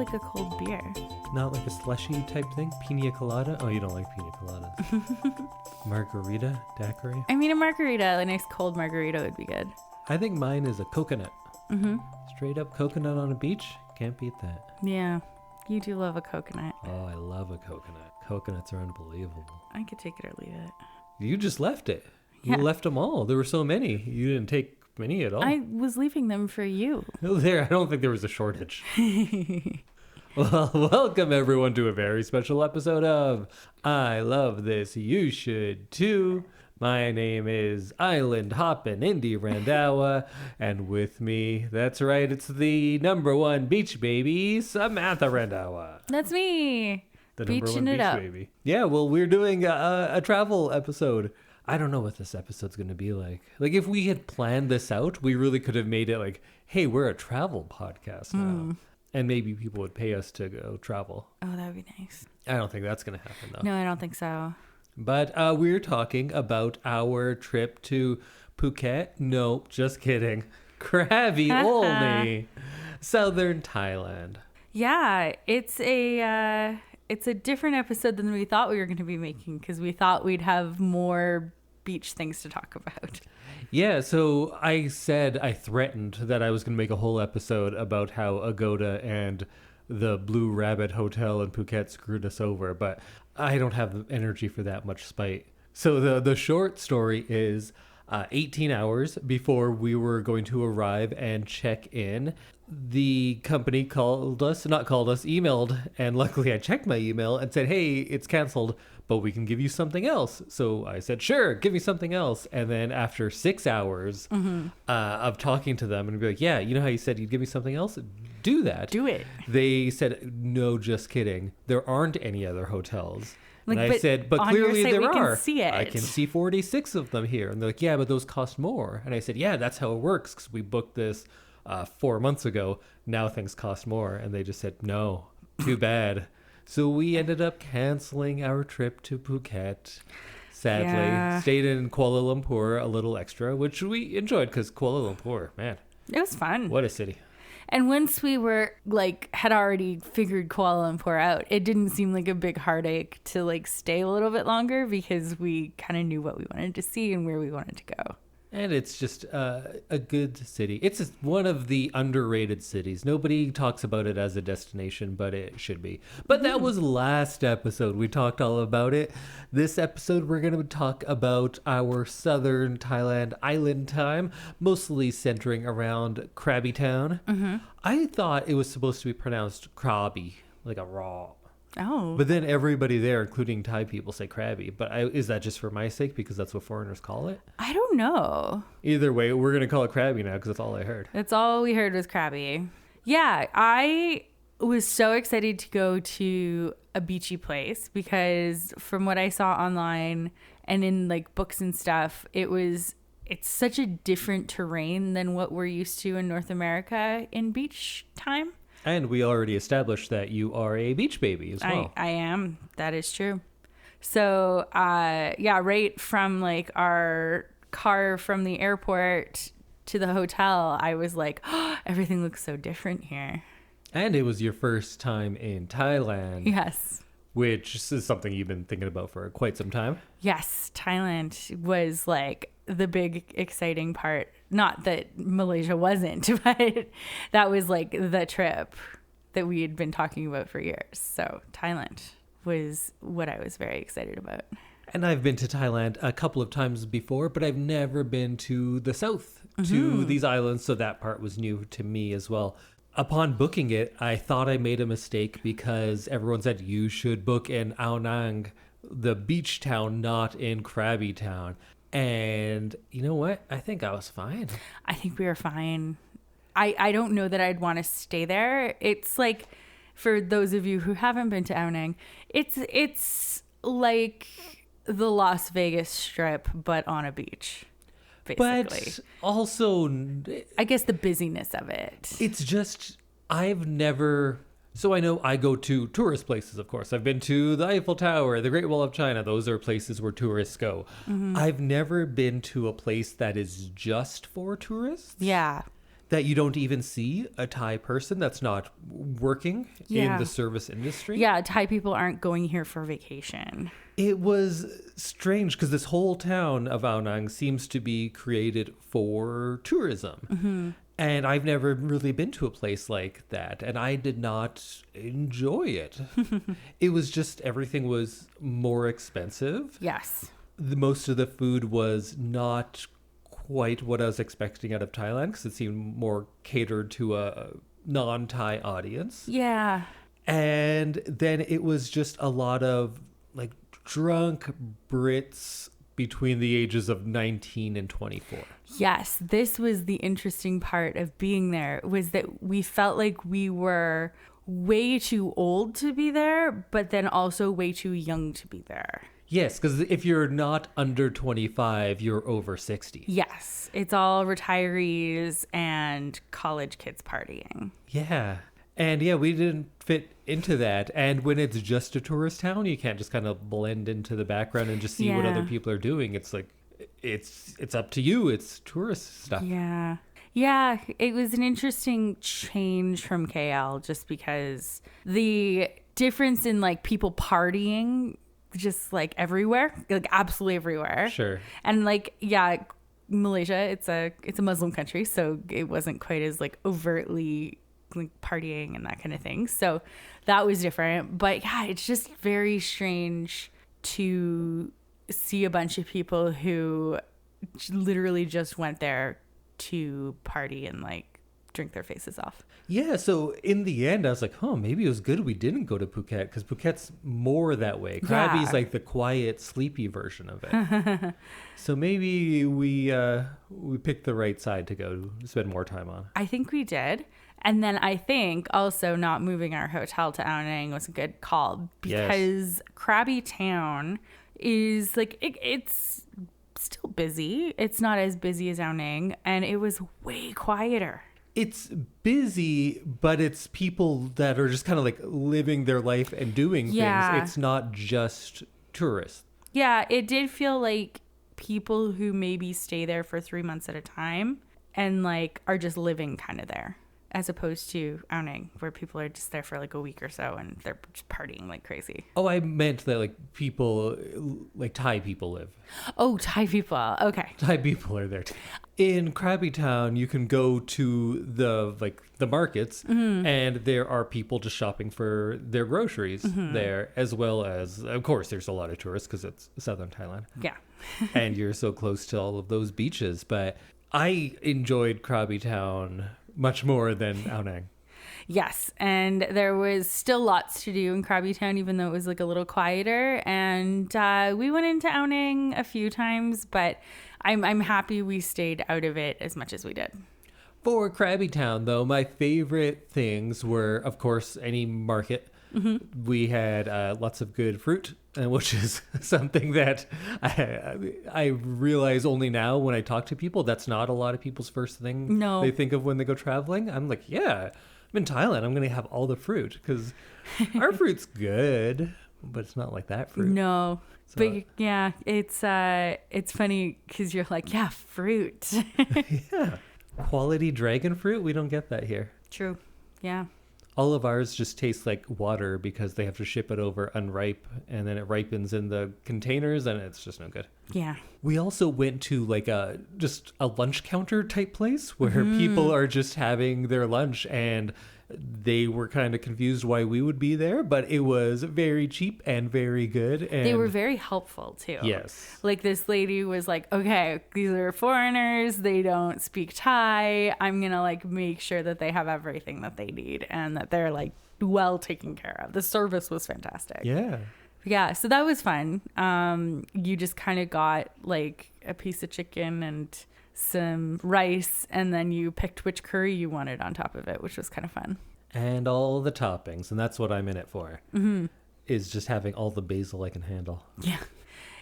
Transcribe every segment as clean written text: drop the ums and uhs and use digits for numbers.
like a cold beer. Not like a slushy type thing? Pina colada? Oh, you don't like pina coladas. Margarita? Daiquiri? I mean, a margarita, a nice cold margarita would be good. I think mine is a coconut. Mm-hmm. Straight up coconut on a beach? Can't beat that. Yeah, you do love a coconut. Oh, I love a coconut. Coconuts are unbelievable. I could take it or leave it. You just left it. You Yeah. left them all. There were so many. You didn't take many at all. I was leaving them for you. I don't think there was a shortage. Well, welcome everyone to a very special episode of I Love This, You Should Too. My name is Island Hoppin' Indy Randhawa, and with me, that's right, it's the number one beach baby, Samantha Randhawa. That's me. The number Beaching one it beach up. baby. Yeah, well, we're doing a travel episode. I don't know what this episode's going to be like. Like, if we had planned this out, we really could have made it like, hey, we're a travel podcast now. And maybe people would pay us to go travel. Oh, that would be nice. I don't think that's going to happen, though. No, I don't think so. But we're talking about our trip to Phuket. No, just kidding. Krabi only. Southern Thailand. Yeah, it's a different episode than we thought we were going to be making because we thought we'd have more beach things to talk about. Yeah, so I threatened that I was going to make a whole episode about how Agoda and the Blue Rabbit Hotel in Phuket screwed us over, but I don't have the energy for that much spite. So the short story is 18 hours before we were going to arrive and check in, the company emailed, and luckily I checked my email and said, hey, it's canceled, but we can give you something else. So I said, sure, give me something else. And then after 6 hours of talking to them and be like, yeah, you know how you said you'd give me something else? Do that. Do it. They said, no, just kidding. There aren't any other hotels. Like, and I said, but on your clearly site there we are. can see it. I can see 46 of them here. And they're like, yeah, but those cost more. And I said, yeah, that's how it works because we booked this 4 months ago. Now things cost more. And they just said, no, too bad. So we ended up canceling our trip to Phuket. Sadly, Yeah. stayed in Kuala Lumpur a little extra, which we enjoyed because Kuala Lumpur, man, It was fun. what a city. And once we were had already figured Kuala Lumpur out, it didn't seem like a big heartache to stay a little bit longer because we kind of knew what we wanted to see and where we wanted to go. And it's just a good city. It's just one of the underrated cities. Nobody talks about it as a destination, but it should be. But that was last episode. We talked all about it. This episode, we're going to talk about our southern Thailand island time, mostly centering around Krabi town. I thought it was supposed to be pronounced Krabi, like a raw. Oh. But then everybody there, including Thai people, say Krabi. But is that just for my sake because that's what foreigners call it? I don't know. Either way, we're going to call it Krabi now because that's all I heard. That's all we heard was Krabi. Yeah, I was so excited to go to a beachy place because from what I saw online and in books and stuff, it's such a different terrain than what we're used to in North America in beach time. And we already established that you are a beach baby as well. I am. That is true. So, right from our car from the airport to the hotel, I was like, oh, everything looks so different here. And it was your first time in Thailand. Yes. Which is something you've been thinking about for quite some time. Yes. Thailand was the big exciting part. Not that Malaysia wasn't, but that was the trip that we had been talking about for years. So Thailand was what I was very excited about. And I've been to Thailand a couple of times before, but I've never been to the south, to these islands. So that part was new to me as well. Upon booking it, I thought I made a mistake because everyone said you should book in Ao Nang, the beach town, not in Krabi town. And you know what? I think I was fine. I think we were fine. I don't know that I'd want to stay there. It's for those of you who haven't been to Ao Nang, it's like the Las Vegas Strip, but on a beach, basically. But also, I guess the busyness of it. It's just, I've never... So I know I go to tourist places, of course. I've been to the Eiffel Tower, the Great Wall of China. Those are places where tourists go. I've never been to a place that is just for tourists. Yeah. that you don't even see a Thai person that's not working in the service industry. Yeah, Thai people aren't going here for vacation. It was strange because this whole town of Ao Nang seems to be created for tourism. And I've never really been to a place like that, and I did not enjoy it. It was just, everything was more expensive. Yes. Most of the food was not quite what I was expecting out of Thailand, because it seemed more catered to a non-Thai audience. Yeah. And then it was just a lot of like drunk Brits between the ages of 19 and 24. Yes, this was the interesting part of being there, was that we felt like we were way too old to be there, but then also way too young to be there. Yes, because if you're not under 25, you're over 60. Yes, it's all retirees and college kids partying. Yeah. And yeah, we didn't fit into that. And when it's just a tourist town, you can't just kind of blend into the background and just see what other people are doing. It's like, it's up to you. It's tourist stuff. Yeah. Yeah, it was an interesting change from KL, just because the difference in like people partying just like everywhere, like absolutely everywhere. Sure. And like, yeah, Malaysia, it's a Muslim country, so it wasn't quite as like overtly like partying and that kind of thing. So that was different. But yeah, it's just very strange to see a bunch of people who literally just went there to party and like drink their faces off. Yeah, so in the end, I was like, maybe it was good we didn't go to Phuket, because Phuket's more that way. Krabi's like the quiet, sleepy version of it. So maybe we picked the right side to go spend more time on. I think we did. And then I think also not moving our hotel to Ao Nang was a good call, because Krabi town is like, it's still busy. It's not as busy as Ao Nang, and it was way quieter. It's busy, but it's people that are just kind of like living their life and doing things. It's not just tourists. Yeah, it did feel like people who maybe stay there for 3 months at a time and like are just living kind of there, as opposed to Ao Nang, where people are just there for like a week or so and they're just partying like crazy. Oh, I meant that like people, like Thai people live. Oh, Thai people. Okay. Thai people are there too. In Krabi Town, you can go to the markets, and there are people just shopping for their groceries there, as well as, of course, there's a lot of tourists because it's southern Thailand. Yeah. And you're so close to all of those beaches. But I enjoyed Krabi Town much more than Ao Nang. Yes, and there was still lots to do in Krabi Town, even though it was like a little quieter. And we went into Ao Nang a few times, but I'm happy we stayed out of it as much as we did. For Krabi Town, though, my favorite things were, of course, any market. We had lots of good fruit, which is something that I realize only now when I talk to people. That's not a lot of people's first thing they think of when they go traveling. I'm like, yeah, I'm in Thailand. I'm going to have all the fruit, because our fruit's good, but it's not like that fruit. No. So, but yeah, it's funny because you're like, yeah, fruit. Yeah. Quality dragon fruit, we don't get that here. True. Yeah. All of ours just tastes like water because they have to ship it over unripe, and then it ripens in the containers, and it's just no good. Yeah. We also went to like just a lunch counter type place where people are just having their lunch, and they were kind of confused why we would be there, but it was very cheap and very good. And they were very helpful too. Yes. Like this lady was like, okay, these are foreigners. They don't speak Thai. I'm going to like make sure that they have everything that they need and that they're like well taken care of. The service was fantastic. Yeah. Yeah. So that was fun. You just kind of got like a piece of chicken and some rice, and then you picked which curry you wanted on top of it, which was kind of fun. And all the toppings, and that's what I'm in it for, is just having all the basil I can handle. Yeah.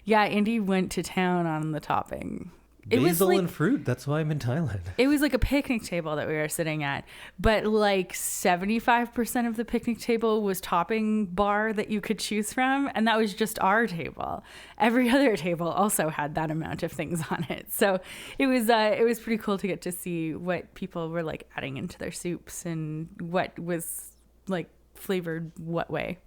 Yeah, Indy went to town on the topping. It was Basil like, and fruit. That's why I'm in Thailand. it was like a picnic table that we were sitting at, but like 75% of the picnic table was topping bar that you could choose from, and that was just our table. Every other table also had that amount of things on it. So it was pretty cool to get to see what people were like adding into their soups and what was like flavored what way.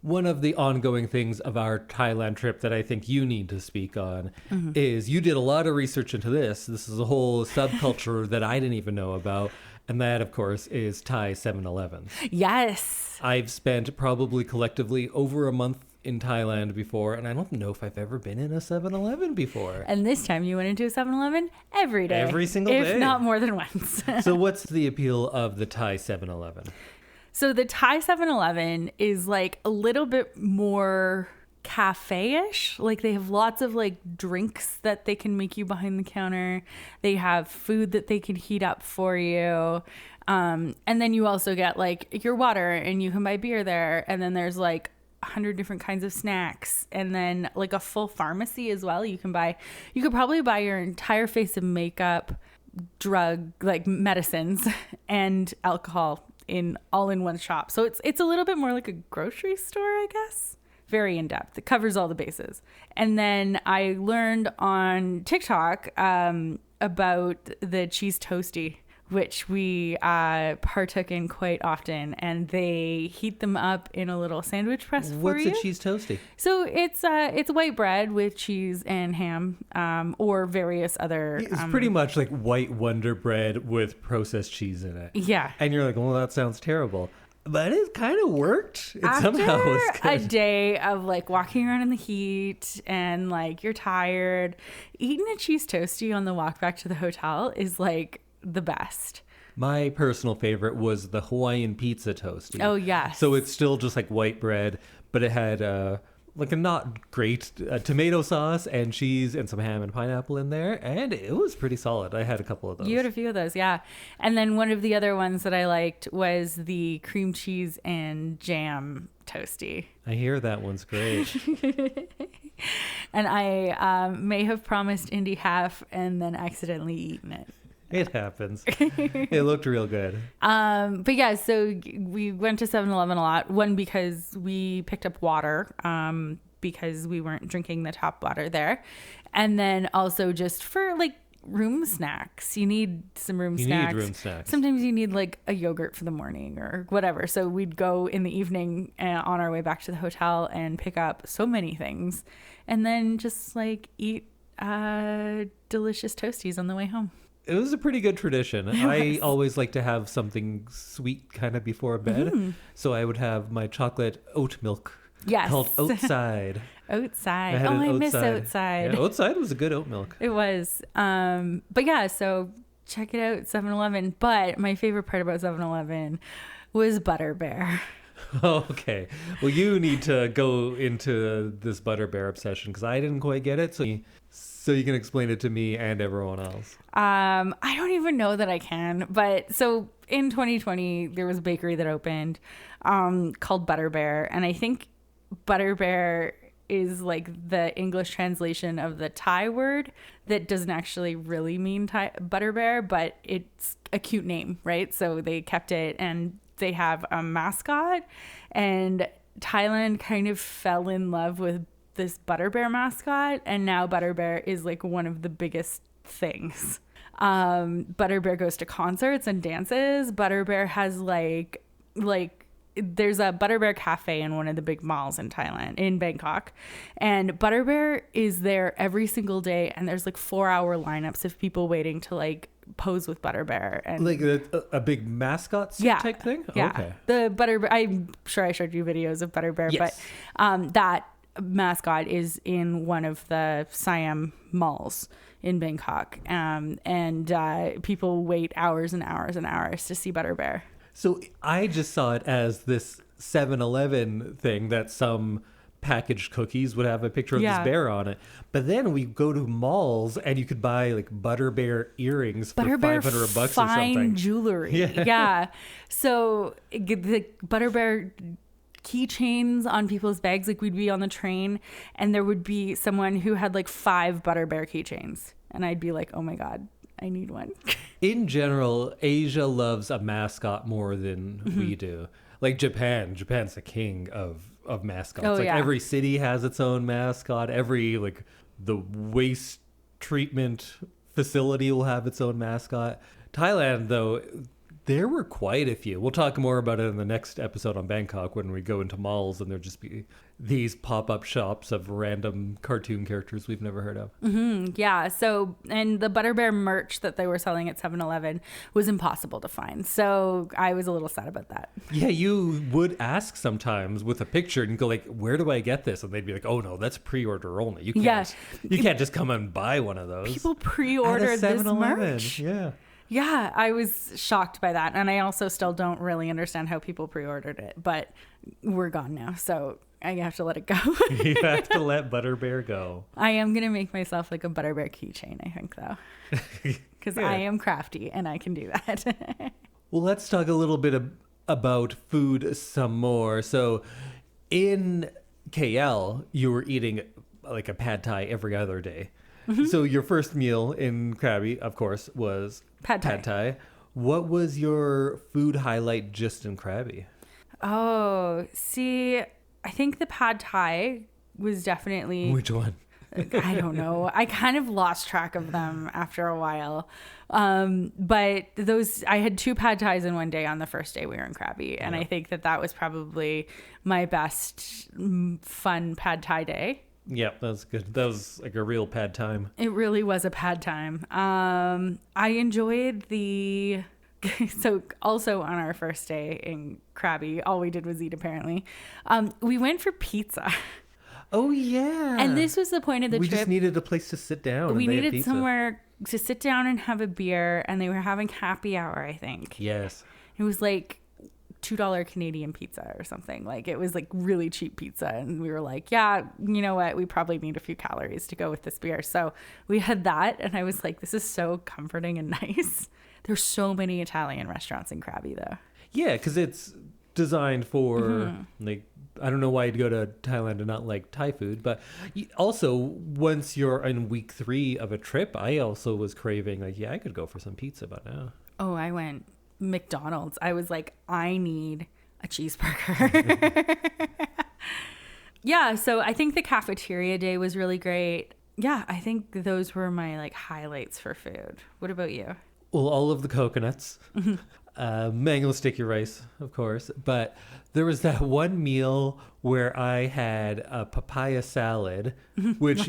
One of the ongoing things of our Thailand trip that I think you need to speak on is you did a lot of research into this. This is a whole subculture that I didn't even know about. And that, of course, is Thai 7-Elevens. Yes. I've spent probably collectively over a month in Thailand before, and I don't know if I've ever been in a 7-Eleven before. And this time you went into a 7-Eleven every day. Every single day. If not more than once. So what's the appeal of the Thai 7-Eleven? So the Thai 7-Eleven is like a little bit more cafe-ish. Like they have lots of like drinks that they can make you behind the counter. They have food that they can heat up for you. And then you also get like your water and you can buy beer there. And then there's like 100 different kinds of snacks, and then like a full pharmacy as well. You could probably buy your entire face of makeup, drug, like medicines and alcohol all in one shop. So it's a little bit more like a grocery store, I guess. Very in depth. It covers all the bases. And then I learned on TikTok about the cheese toasty, which we partook in quite often, and they heat them up in a little sandwich press for What's you. a cheese toasty? So it's white bread with cheese and ham, or various other. It's pretty much like white Wonder Bread with processed cheese in it. Yeah. And you're like, well, that sounds terrible. But it kind of worked. It After somehow was a good. day of like walking around in the heat and like you're tired, eating a cheese toasty on the walk back to the hotel is like the best. My personal favorite was the Hawaiian pizza toasty. Oh, yes. So it's still just like white bread, but it had like a not great tomato sauce and cheese and some ham and pineapple in there. And it was pretty solid. I had a couple of those. You had a few of those, yeah. And then one of the other ones that I liked was the cream cheese and jam toasty. I hear that one's great. And I may have promised Indy half and then accidentally eaten it. It happens. It looked real good. But yeah, so we went to 7-Eleven a lot. One, because we picked up water, because we weren't drinking the tap water there. And then also just for like room snacks. You need some room snacks. You need room snacks. Sometimes you need like a yogurt for the morning or whatever. So we'd go in the evening on our way back to the hotel and pick up so many things. And then just like eat delicious toasties on the way home. It was a pretty good tradition. I always like to have something sweet kind of before bed. Mm-hmm. So I would have my chocolate oat milk. Yes. Called Oatside. Oatside. I miss Oatside. Yeah, Oatside was a good oat milk. It was. But yeah, so check it out, 7-Eleven. But my favorite part about 7-Eleven was Butter Bear. Okay. Well, you need to go into this Butter Bear obsession because I didn't quite get it. So you can explain it to me and everyone else. I don't even know that I can. But so in 2020, there was a bakery that opened called Butter Bear. And I think Butter Bear is like the English translation of the Thai word that doesn't actually really mean Butter Bear, but it's a cute name, right? So they kept it, and they have a mascot, and Thailand kind of fell in love with this Butter Bear mascot, and now Butter Bear is like one of the biggest things. Butter Bear goes to concerts and dances. Butter Bear has like there's a Butter Bear cafe in one of the big malls in Thailand, in Bangkok, and Butter Bear is there every single day, and there's like 4-hour lineups of people waiting to like pose with Butter Bear, and like a big mascot type thing. Yeah. Okay. The Butter Bear, I'm sure I showed you videos of Butter Bear, yes. But that mascot is in one of the Siam malls in Bangkok, and people wait hours and hours and hours to see Butter Bear. So I just saw it as this 7-Eleven thing that some packaged cookies would have a picture of this bear on it. But then we go to malls and you could buy like Butter Bear earrings for $500 or something. Fine jewelry. Yeah. So the Butter Bear keychains on people's bags, like we'd be on the train and there would be someone who had like 5 Butter Bear keychains. and I'd be like, oh my God, I need one. In general, Asia loves a mascot more than we do. Like Japan's the king of mascots. Oh, like yeah. every city has its own mascot. Every like the waste treatment facility will have its own mascot. Thailand, though, there were quite a few. We'll talk more about it in the next episode on Bangkok when we go into malls and there'll just be these pop-up shops of random cartoon characters we've never heard of. Yeah. So, and the Butter Bear merch that they were selling at 7-Eleven was impossible to find. So I was a little sad about that. Yeah, you would ask sometimes with a picture and go like, where do I get this? And they'd be like, oh no, that's pre-order only. You can't just come and buy one of those. People pre-ordered this merch. Yeah. Yeah, I was shocked by that. And I also still don't really understand how people pre-ordered it, but we're gone now. So I have to let it go. You have to let Butter Bear go. I am going to make myself like a Butter Bear keychain, I think, though. Because I am crafty and I can do that. Well, let's talk a little bit about food some more. So in KL, you were eating like a pad thai every other day. So your first meal in Krabi, of course, was Pad thai. What was your food highlight just in Krabi? Oh, see, I think the pad thai was definitely... Which one? I don't know. I kind of lost track of them after a while. But I had 2 pad thais in one day on the first day we were in Krabi. And I think that was probably my best fun pad thai day. Yeah, that was good. That was like a real pad time. It really was a pad time. I enjoyed so also on our first day in Krabi, all we did was eat apparently. We went for pizza. Oh yeah. And this was the point of the trip. We just needed a place to sit down. We needed somewhere to sit down and have a beer, and they were having happy hour, I think. Yes. It was like $2 Canadian pizza or something. Like it was like really cheap pizza, and we were like, yeah, you know what, we probably need a few calories to go with this beer. So we had that, and I was like, this is so comforting and nice. There's so many Italian restaurants in Krabi though. Yeah, because it's designed for like, I don't know why you'd go to Thailand and not like Thai food, but also once you're in week 3 of a trip, I also was craving like, yeah, I could go for some pizza by now. Oh, I went McDonald's. I was like, I need a cheeseburger. Yeah, so I think the cafeteria day was really great. Yeah, I think those were my like highlights for food. What about you? Well, all of the coconuts, mango sticky rice, of course. But there was that one meal where I had a papaya salad, which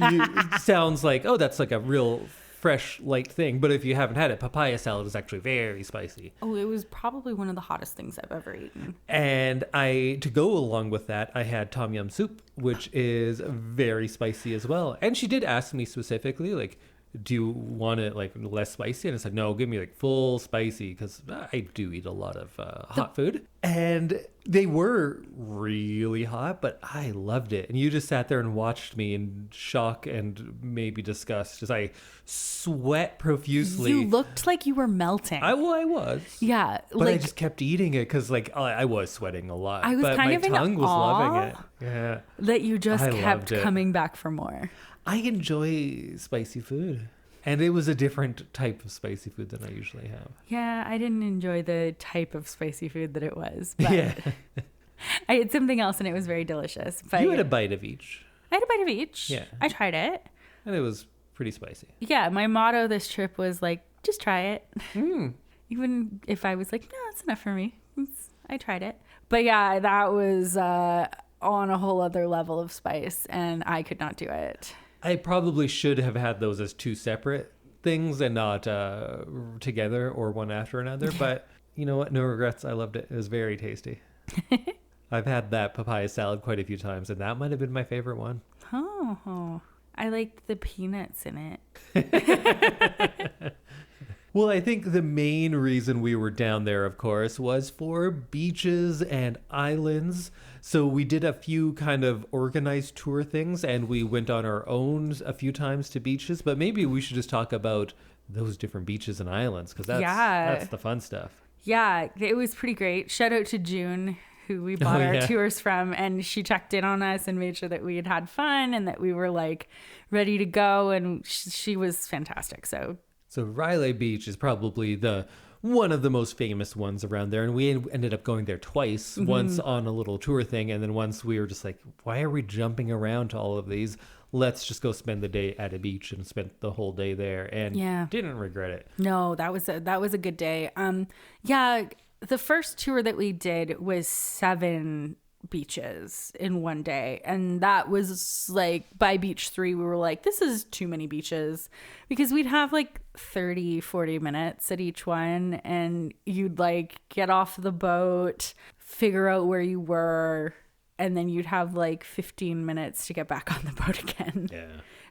sounds like, oh, that's like a real fresh, light thing. But if you haven't had it, papaya salad is actually very spicy. Oh, it was probably one of the hottest things I've ever eaten. And to go along with that, I had tom yum soup, which is very spicy as well. And she did ask me specifically, like, do you want it like less spicy? And I said, no, give me like full spicy, because I do eat a lot of hot food. And they were really hot, but I loved it. And you just sat there and watched me in shock and maybe disgust as I sweat profusely. You looked like you were melting. I was. Yeah. But I just kept eating it because like I was sweating a lot. I was but kind my of in tongue was loving awe it. Yeah. that you just kept loved it. coming back for more. I enjoy spicy food. And it was a different type of spicy food than I usually have. Yeah, I didn't enjoy the type of spicy food that it was. But Yeah. I had something else and it was very delicious. But You had a bite of each. I had a bite of each. Yeah. I tried it. And it was pretty spicy. Yeah, my motto this trip was like, just try it. Mm. Even if I was like, no, it's enough for me. I tried it. But yeah, that was on a whole other level of spice, and I could not do it. I probably should have had those as 2 separate things and not together or one after another. But you know what? No regrets. I loved it. It was very tasty. I've had that papaya salad quite a few times, and that might have been my favorite one. Oh, I liked the peanuts in it. Well, I think the main reason we were down there, of course, was for beaches and islands. So we did a few kind of organized tour things, and we went on our own a few times to beaches. But maybe we should just talk about those different beaches and islands, because that's the fun stuff. Yeah, it was pretty great. Shout out to June, who we bought our yeah. tours from, and she checked in on us and made sure that we had had fun and that we were like ready to go, and she was fantastic. So Riley Beach is probably one of the most famous ones around there, and we ended up going there twice. Once on a little tour thing, and then once we were just like, why are we jumping around to all of these? Let's just go spend the day at a beach, and spent the whole day there, and didn't regret it. No, that was a good day. The first tour that we did was 7 beaches in one day, and that was like, by beach 3 we were like, this is too many beaches, because we'd have like 30-40 minutes at each one, and you'd like get off the boat, figure out where you were, and then you'd have like 15 minutes to get back on the boat again.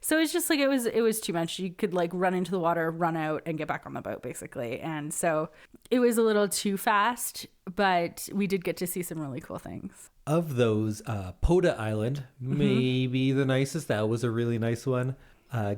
So it's just like, it was too much. You could like run into the water, run out, and get back on the boat basically. And so it was a little too fast, but we did get to see some really cool things. Of those, Poda Island, maybe the nicest. That was a really nice one.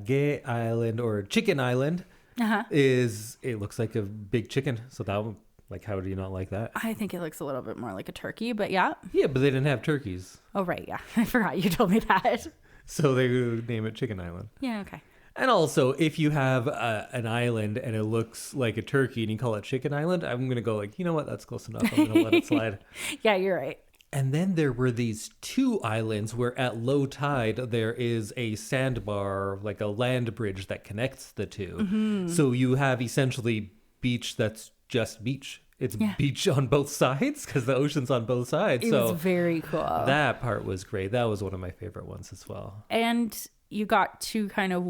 Gay Island, or Chicken Island, it looks like a big chicken. So that one, like, how do you not like that? I think it looks a little bit more like a turkey, but yeah. Yeah, but they didn't have turkeys. Oh, right. Yeah. I forgot you told me that. So they would name it Chicken Island. Yeah, okay. And also, if you have an island and it looks like a turkey and you call it Chicken Island, I'm going to go like, you know what? That's close enough. I'm going to let it slide. Yeah, you're right. And then there were these 2 islands where at low tide, there is a sandbar, like a land bridge that connects the 2. So you have essentially beach that's just beach. It's beach on both sides, because the ocean's on both sides. It was very cool. That part was great. That was one of my favorite ones as well. And you got 2 kind of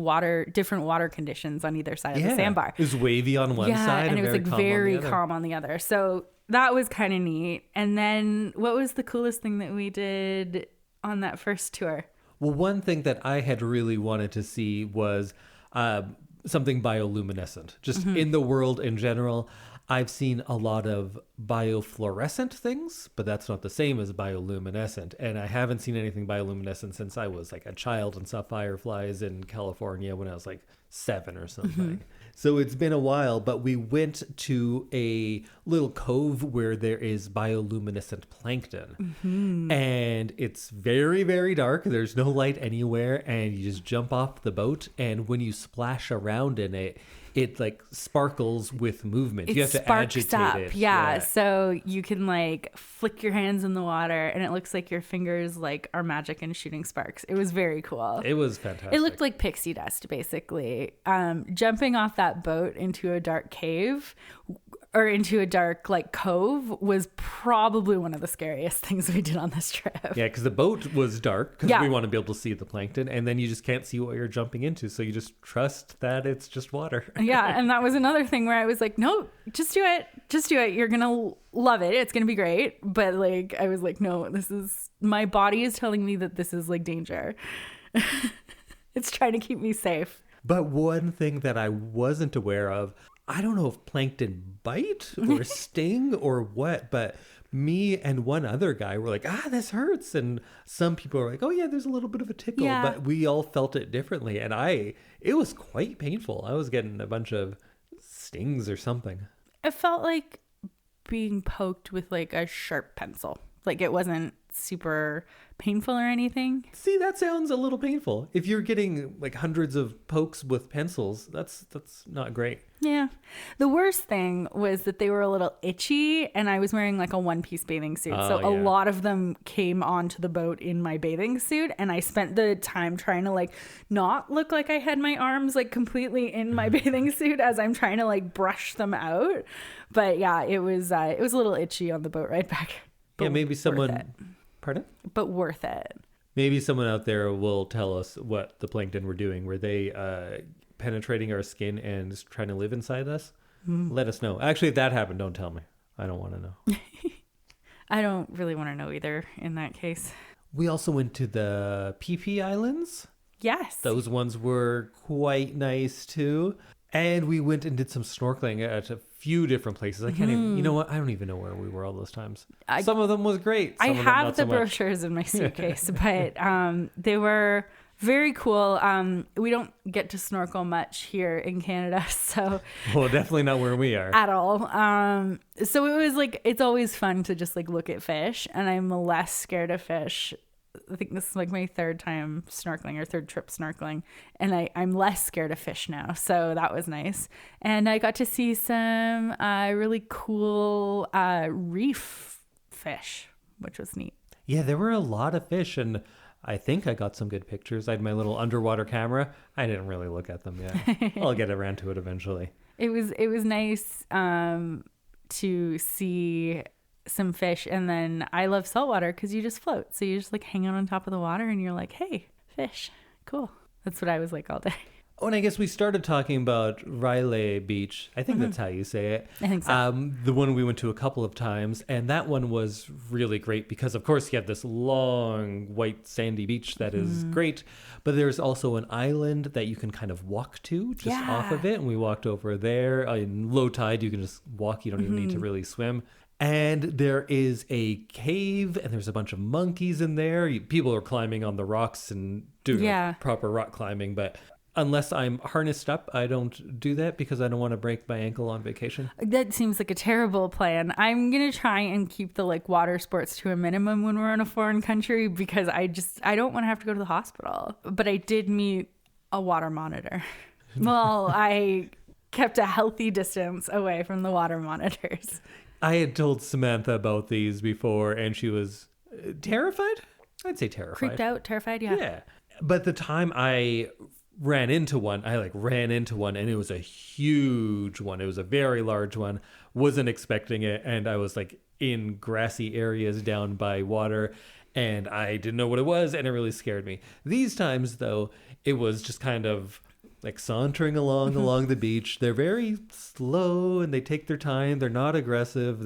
different water conditions on either side of the sandbar. It was wavy on one side and it was like very calm on the other. So that was kind of neat. And then what was the coolest thing that we did on that first tour? Well, one thing that I had really wanted to see was something bioluminescent, just in the world in general. I've seen a lot of biofluorescent things, but that's not the same as bioluminescent. And I haven't seen anything bioluminescent since I was like a child and saw fireflies in California when I was like 7 or something. So it's been a while, but we went to a little cove where there is bioluminescent plankton. And it's very, very dark. There's no light anywhere, and you just jump off the boat, and when you splash around in it, it like sparkles with movement. You have to agitate it. Yeah. So you can like flick your hands in the water, and it looks like your fingers like are magic and shooting sparks. It was very cool. It was fantastic. It looked like pixie dust, basically. Jumping off that boat into a dark cave, or into a dark like cove, was probably one of the scariest things we did on this trip. Yeah, because the boat was dark, because we want to be able to see the plankton, and then you just can't see what you're jumping into, so you just trust that it's just water. Yeah, and that was another thing where I was like, no, just do it. Just do it. You're going to love it. It's going to be great. But like, I was like, no, my body is telling me that this is like danger. It's trying to keep me safe. But one thing that I wasn't aware of, I don't know if plankton bite or sting or what, but me and one other guy were like, this hurts. And some people were like, oh yeah, there's a little bit of a tickle. Yeah. But we all felt it differently. And it was quite painful. I was getting a bunch of stings or something. It felt like being poked with like a sharp pencil. Like it wasn't super painful or anything. See, that sounds a little painful. If you're getting like hundreds of pokes with pencils, that's not great. Yeah. The worst thing was that they were a little itchy, and I was wearing like a one-piece bathing suit. So a lot of them came onto the boat in my bathing suit, and I spent the time trying to like not look like I had my arms like completely in my bathing suit as I'm trying to like brush them out. But yeah, it was a little itchy on the boat ride back. Yeah, maybe someone... Pardon? But worth it. Maybe someone out there will tell us what the plankton were doing. Were they penetrating our skin and trying to live inside us? Let us know. Actually, if that happened, don't tell me. I don't want to know. I don't really want to know either in that case. We also went to the PP Islands. Yes. Those ones were quite nice too. And we went and did some snorkeling at a few different places. I can't even, you know what? I don't even know where we were all those times. Some of them was great. I have the brochures in my suitcase, but they were Very cool. We don't get to snorkel much here in Canada, so Well, definitely not where we are. at all. So it was like, it's always fun to just like look at fish, and I'm less scared of fish. I think this is like my third time snorkeling or third trip snorkeling, and I'm less scared of fish now. So that was nice. And I got to see some really cool reef fish, which was neat. Yeah, there were a lot of fish, and I think I got some good pictures. I had my little underwater camera. I didn't really look at them yet. I'll get around to it eventually. It was nice to see some fish, and then I love saltwater because you just float, so you just like hang out on top of the water, and you're like, hey, fish, cool. That's what I was like all day. Oh, and I guess we started talking about Riley Beach. I think that's how you say it. I think so. The one we went to a couple of times, and that one was really great because, of course, you have this long, white, sandy beach that is great, but there's also an island that you can kind of walk to just off of it, and we walked over there. In low tide, you can just walk. You don't even need to really swim. And there is a cave, and there's a bunch of monkeys in there. People are climbing on the rocks and doing like, proper rock climbing, but unless I'm harnessed up, I don't do that because I don't want to break my ankle on vacation. That seems like a terrible plan. I'm going to try and keep the like water sports to a minimum when we're in a foreign country because I don't want to have to go to the hospital. But I did meet a water monitor. Well, I kept a healthy distance away from the water monitors. I had told Samantha about these before, and she was terrified. I'd say terrified. Creeped out, terrified, yeah. Yeah. But the time I ran into one, and it was a huge one. It was a very large one. Wasn't expecting it, and I was like in grassy areas down by water, and I didn't know what it was, and it really scared me. These times, though, it was just kind of like sauntering along the beach. They're very slow, and they take their time. They're not aggressive.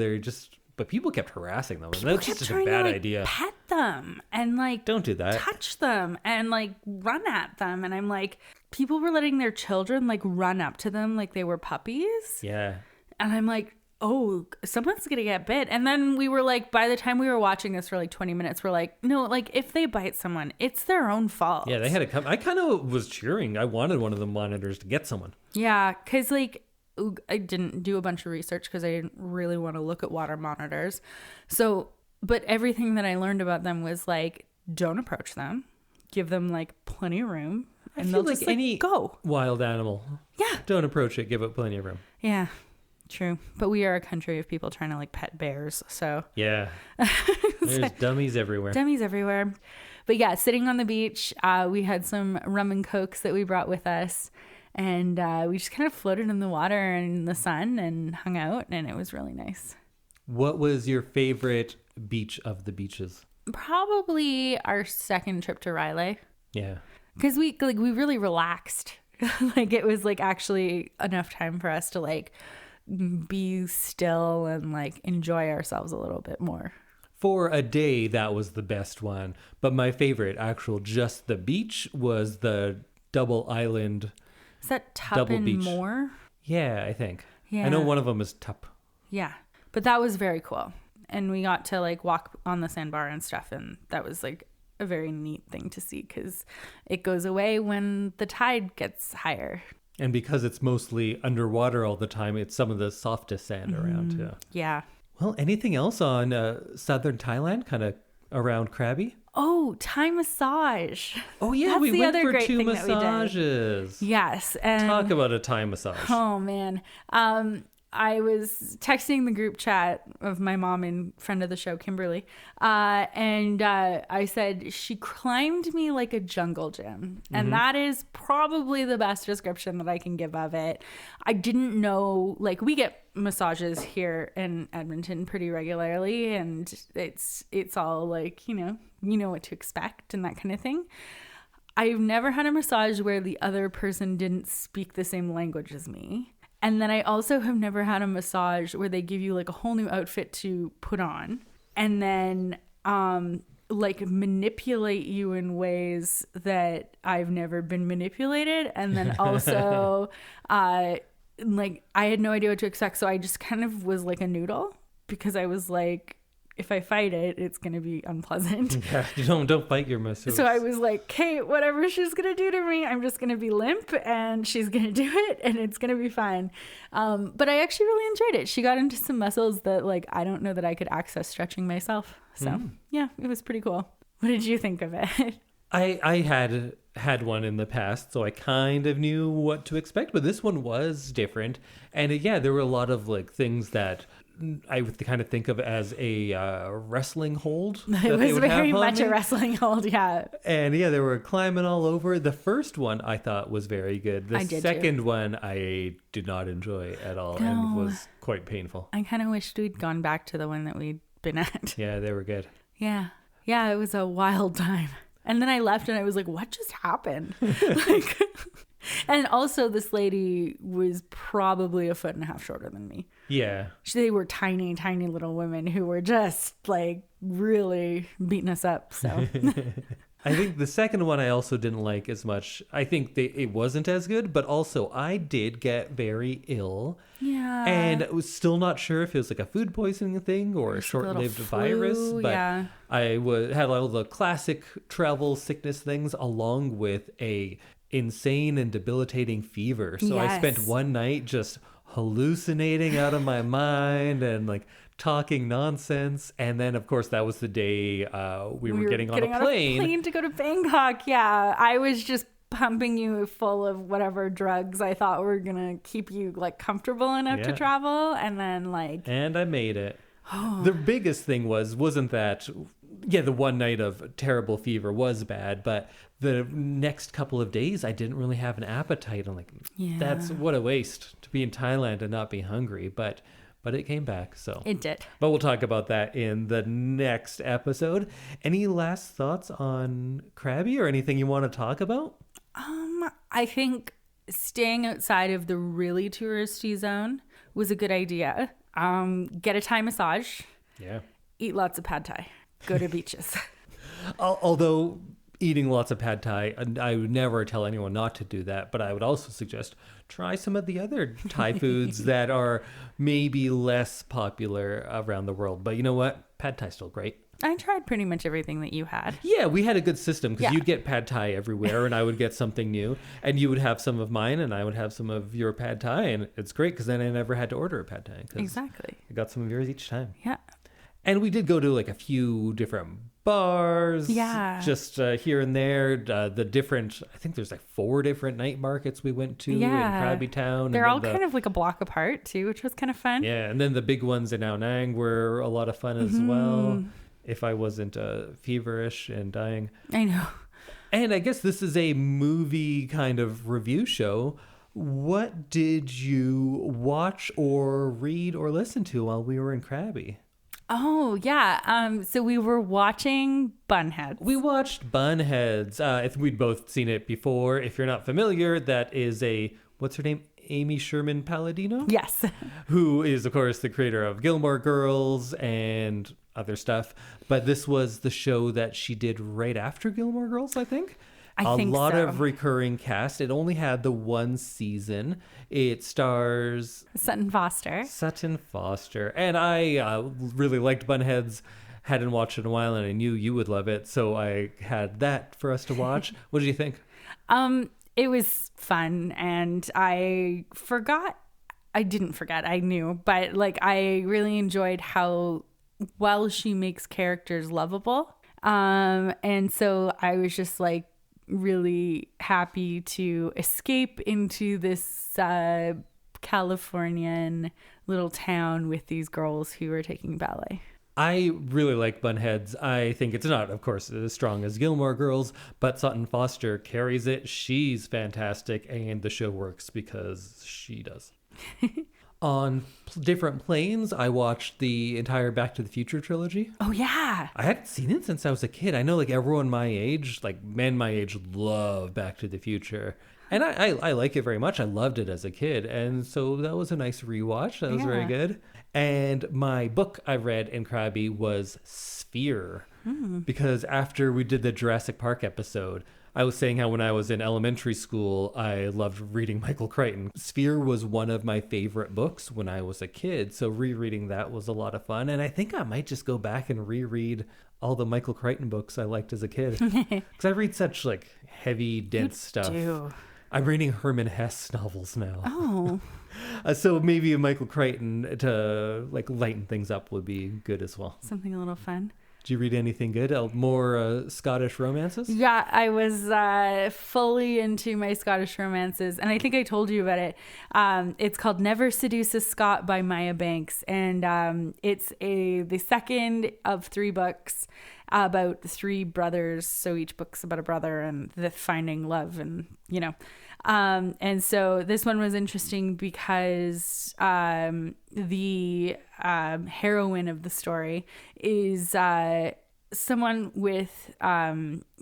But people kept harassing them. And that's just a bad idea. Pet them and like don't do that. Touch them and like run at them. And I'm like, people were letting their children like run up to them like they were puppies. Yeah. And I'm like, oh, someone's gonna get bit. And then we were like, by the time we were watching this for like 20 minutes, we're like, no, like if they bite someone, it's their own fault. Yeah, they had to come. I kind of was cheering. I wanted one of the monitors to get someone. Yeah, because like I didn't do a bunch of research because I didn't really want to look at water monitors. So, but everything that I learned about them was like, don't approach them, give them like plenty of room, and they'll just like any go. Wild animal. Yeah. Don't approach it. Give it plenty of room. Yeah, true. But we are a country of people trying to like pet bears. So yeah, there's dummies everywhere. Dummies everywhere. But yeah, sitting on the beach, we had some rum and cokes that we brought with us. And we just kind of floated in the water and in the sun and hung out, and it was really nice. What was your favorite beach of the beaches? Probably our second trip to Riley. Yeah. Because we really relaxed. Like it was like actually enough time for us to like be still and like enjoy ourselves a little bit more. For a day, that was the best one. But my favorite, just the beach, was the double island. Is that Tup and Moore? Yeah, I think. Yeah. I know one of them is Tup. Yeah. But that was very cool. And we got to like walk on the sandbar and stuff. And that was like a very neat thing to see because it goes away when the tide gets higher. And because it's mostly underwater all the time, it's some of the softest sand around too. Yeah. Well, anything else on southern Thailand, kind of around Krabi? Oh, Thai massage. Oh, yeah. That's we the went other for great 2 thing that we did. massages. Yes. And talk about a Thai massage. Oh, man. I was texting the group chat of my mom and friend of the show, Kimberly. And I said, she climbed me like a jungle gym. And that is probably the best description that I can give of it. I didn't know, like we get massages here in Edmonton pretty regularly. And it's all like, you know what to expect and that kind of thing. I've never had a massage where the other person didn't speak the same language as me. And then I also have never had a massage where they give you like a whole new outfit to put on and then like manipulate you in ways that I've never been manipulated. And then also like I had no idea what to expect. So I just kind of was like a noodle because I was like, if I fight it, it's going to be unpleasant. Yeah, don't fight your masseuse. So I was like, Kate, whatever she's going to do to me, I'm just going to be limp and she's going to do it and it's going to be fine. But I actually really enjoyed it. She got into some muscles that like, I don't know that I could access stretching myself. So yeah, it was pretty cool. What did you think of it? I had one in the past, so I kind of knew what to expect, but this one was different. And yeah, there were a lot of like things that I would kind of think of as a wrestling hold. It was very much a wrestling hold, yeah. And yeah, they were climbing all over. The first one I thought was very good. The second one I did not enjoy at all and was quite painful. I kind of wished we'd gone back to the one that we'd been at. Yeah, they were good. Yeah. Yeah, it was a wild time. And then I left and I was like, what just happened? Like, and also this lady was probably 1.5 feet shorter than me. Yeah. They were tiny, tiny little women who were just like really beating us up. So I think the second one I also didn't like as much. I think it wasn't as good, but also I did get very ill. Yeah. And I was still not sure if it was like a food poisoning thing or a short-lived virus. But yeah. I had all the classic travel sickness things along with a insane and debilitating fever. So I spent one night just hallucinating out of my mind and like talking nonsense. And then of course that was the day we were getting on a plane to go to Bangkok. Yeah, I was just pumping you full of whatever drugs I thought were gonna keep you like comfortable enough to travel, and then like and I made it. The biggest thing wasn't that the one night of terrible fever was bad, but the next couple of days I didn't really have an appetite. I'm like, that's what a waste to be in Thailand and not be hungry. But it came back, so. It did. But we'll talk about that in the next episode. Any last thoughts on Krabi or anything you want to talk about? I think staying outside of the really touristy zone was a good idea. Get a Thai massage. Yeah. Eat lots of pad Thai. Go to beaches. Although eating lots of pad Thai, I would never tell anyone not to do that, but I would also suggest try some of the other Thai foods that are maybe less popular around the world. But you know what? Pad Thai's still great. I tried pretty much everything that you had. Yeah, we had a good system because you'd get pad Thai everywhere and I would get something new. And you would have some of mine and I would have some of your pad Thai. And it's great because then I never had to order a pad Thai. Exactly. I got some of yours each time. Yeah. And we did go to like a few different bars. Yeah. Just here and there. I think there's like 4 different night markets we went to in Krabi Town. They're all kind of like a block apart too, which was kind of fun. Yeah. And then the big ones in Ao Nang were a lot of fun as well. If I wasn't feverish and dying. I know. And I guess this is a movie kind of review show. What did you watch or read or listen to while we were in Krabi? Oh, yeah. So we were watching Bunheads. We watched Bunheads. If we'd both seen it before. If you're not familiar, that is what's her name? Amy Sherman Palladino? Yes. Who is, of course, the creator of Gilmore Girls and other stuff. But this was the show that she did right after Gilmore Girls, I think. I think a lot of recurring cast. It only had the one season. It stars Sutton Foster. And I really liked Bunheads. Hadn't watched it in a while, and I knew you would love it. So I had that for us to watch. What did you think? It was fun, and I didn't forget, I knew, but like I really enjoyed how well she makes characters lovable. And so I was just like really happy to escape into this Californian little town with these girls who were taking ballet. I really like Bunheads. I think it's not, of course, as strong as Gilmore Girls, but Sutton Foster carries it. She's fantastic, and the show works because she does. On different planes, I watched the entire Back to the Future trilogy. Oh, yeah. I hadn't seen it since I was a kid. I know like everyone my age, like men my age, love Back to the Future. And I like it very much. I loved it as a kid. And so that was a nice rewatch. That was very good. And my book I read in Krabi was Sphere, Because after we did the Jurassic Park episode, I was saying how when I was in elementary school, I loved reading Michael Crichton. Sphere was one of my favorite books when I was a kid, so rereading that was a lot of fun. And I think I might just go back and reread all the Michael Crichton books I liked as a kid. Because I read such like heavy, dense stuff. Do. I'm reading Herman Hesse novels now. Oh. So maybe a Michael Crichton to like lighten things up would be good as well. Something a little fun. Did you read anything good? More Scottish romances? Yeah, I was fully into my Scottish romances, and I think I told you about it. It's called Never Seduce a Scot by Maya Banks, and it's the second of 3 books about 3 brothers. So each book's about a brother and the finding love, and and so this one was interesting because the heroine of the story is someone with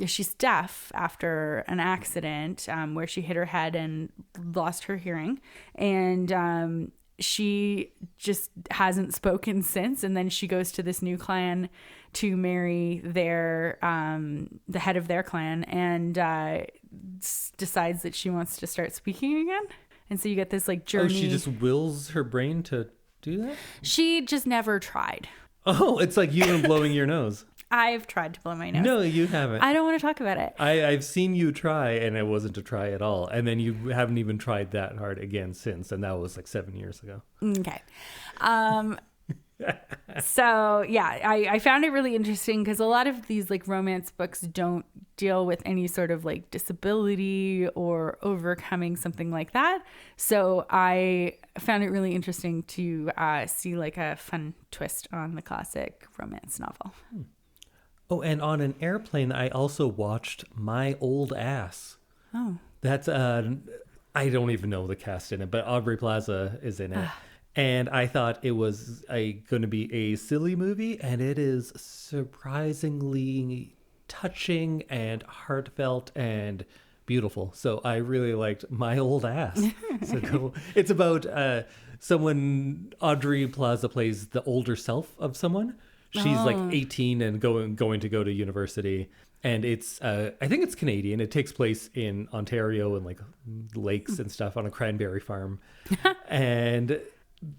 she's deaf after an accident where she hit her head and lost her hearing, and she just hasn't spoken since. And then she goes to this new clan to marry their the head of their clan, and decides that she wants to start speaking again. And so you get this like journey. Oh, she just wills her brain to do that? She just never tried. Oh, it's like you and blowing your nose. I've tried to blow my nose. No, you haven't. I don't want to talk about it. I've seen you try, and it wasn't to try at all. And then you haven't even tried that hard again since, and that was like 7 years ago. Okay. So yeah, I found it really interesting because a lot of these like romance books don't deal with any sort of like disability or overcoming something like that. So I found it really interesting to see like a fun twist on the classic romance novel. Oh, and on an airplane, I also watched My Old Ass. Oh. That's, I don't even know the cast in it, but Aubrey Plaza is in it. And I thought it was going to be a silly movie, and it is surprisingly touching and heartfelt and beautiful. So I really liked My Old Ass. It's about someone, Aubrey Plaza plays the older self of someone. She's like 18 and going to go to university. And it's, I think it's Canadian. It takes place in Ontario and like lakes and stuff on a cranberry farm. And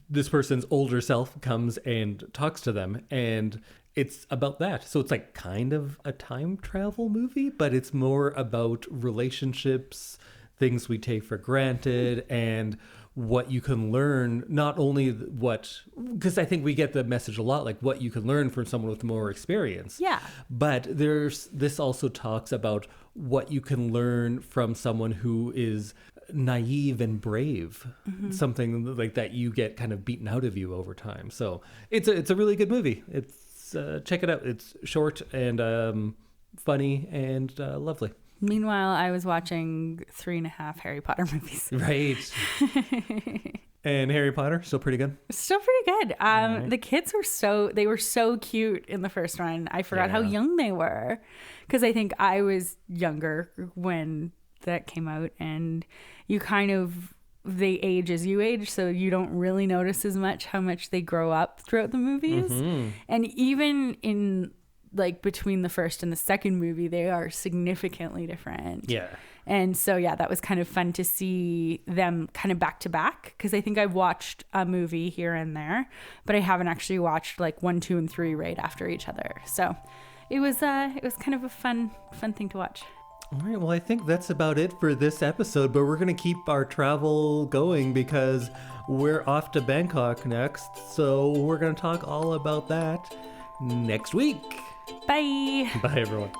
this person's older self comes and talks to them, and it's about that. So it's like kind of a time travel movie, but it's more about relationships, things we take for granted, and what you can learn, not only because I think we get the message a lot, like what you can learn from someone with more experience. Yeah. But this also talks about what you can learn from someone who is naive and brave, something like that you get kind of beaten out of you over time. So it's a really good movie. It's check it out. It's short and funny and lovely. Meanwhile, I was watching 3.5 Harry Potter movies. Right. And Harry Potter, still pretty good? Still pretty good. Right. The kids were so cute in the first one. I forgot how young they were, because I think I was younger when that came out, and they age as you age, so you don't really notice as much how much they grow up throughout the movies. And even in like between the first and the second movie, they are significantly different. Yeah. And so that was kind of fun to see them kind of back to back, because I think I've watched a movie here and there, but I haven't actually watched like 1, 2, and 3 right after each other. So it was kind of a fun thing to watch. All right, well, I think that's about it for this episode, but we're going to keep our travel going because we're off to Bangkok next. So we're going to talk all about that next week. Bye. Bye, everyone.